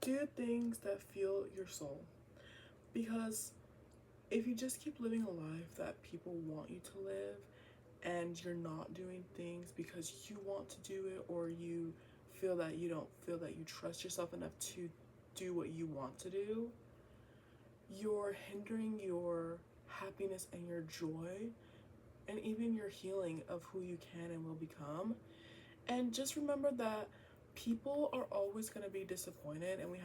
Do things that feel your soul. Because if you just keep living a life that people want you to live and you're not doing things because you want to do it, or you feel that you don't feel that you trust yourself enough to do what you want to do, you're hindering your happiness and your joy and even your healing of who you can and will become. And just remember that people are always going to be disappointed, and we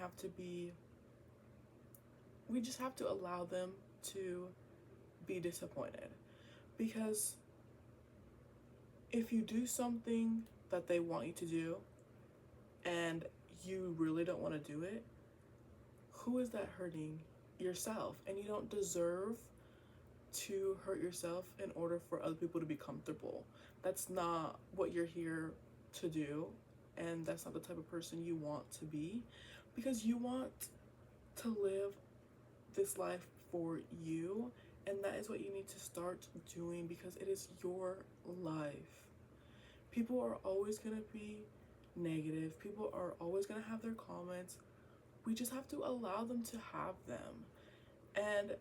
just have to allow them to be disappointed. Because if you do something that they want you to do and you really don't want to do it, who is that hurting? Yourself. And you don't deserve to hurt yourself in order for other people to be comfortable. That's not what you're here to do, and that's not the type of person you want to be, because you want to live this life for you, and that is what you need to start doing, because it is your life. People are always going to be negative, people are always going to have their comments. We just have to allow them to have them, and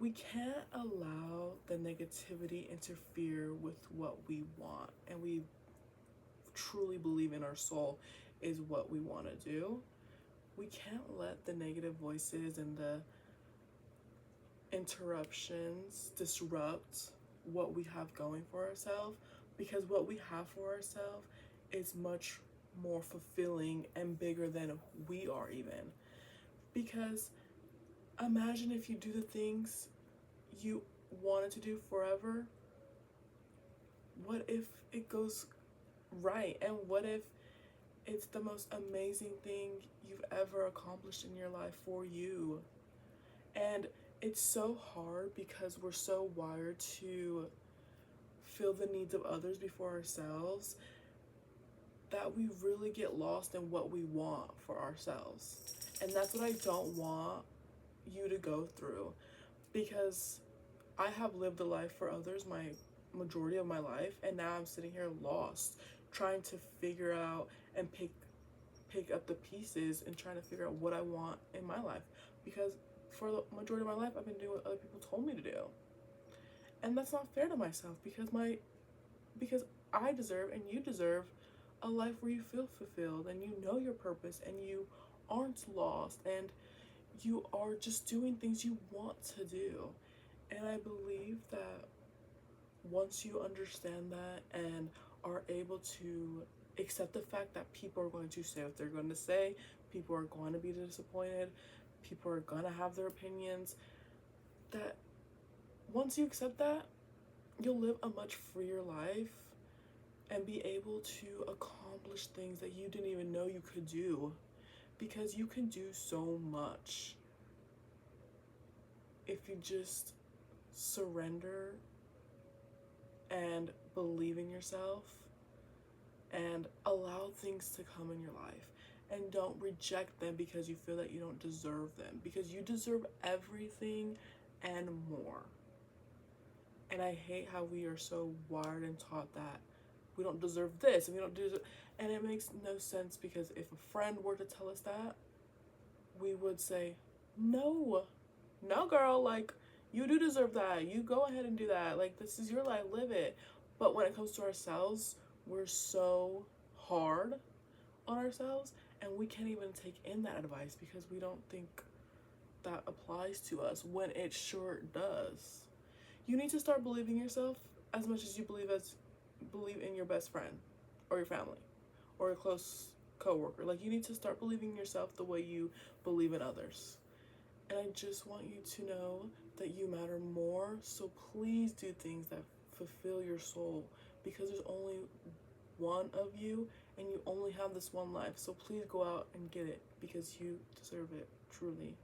we can't allow the negativity interfere with what we want and we truly believe in our soul is what we want to do. We can't let the negative voices and the interruptions disrupt what we have going for ourselves, because what we have for ourselves is much more fulfilling and bigger than we are even. Because imagine if you do the things you wanted to do forever. What if it goes right? And what if it's the most amazing thing you've ever accomplished in your life for you? And it's so hard because we're so wired to fill the needs of others before ourselves that we really get lost in what we want for ourselves. And that's what I don't want you to go through, because I have lived a life for others my majority of my life, and now I'm sitting here lost, trying to figure out and pick up the pieces and trying to figure out what I want in my life, because for the majority of my life I've been doing what other people told me to do. And that's not fair to myself, because I deserve and you deserve a life where you feel fulfilled and you know your purpose and you aren't lost and you are just doing things you want to do. And I believe that once you understand that and are able to accept the fact that people are going to say what they're going to say, people are going to be disappointed, people are going to have their opinions, that once you accept that, you'll live a much freer life and be able to accomplish things that you didn't even know you could do, because you can do so much if you just surrender and believe in yourself and allow things to come in your life, and don't reject them because you feel that you don't deserve them, because you deserve everything and more. And I hate how we are so wired and taught that we don't deserve this and we don't deserve, and it makes no sense, because if a friend were to tell us that, we would say, no, girl, like, you do deserve that, you go ahead and do that, like, this is your life, live it. But when it comes to ourselves, we're so hard on ourselves, and we can't even take in that advice because we don't think that applies to us, when it sure does. You need to start believing yourself as much as you believe in your best friend or your family or a close coworker. Like, you need to start believing in yourself the way you believe in others. And I just want you to know that you matter more. So please do things that fulfill your soul, because there's only one of you and you only have this one life. So please go out and get it, because you deserve it, truly.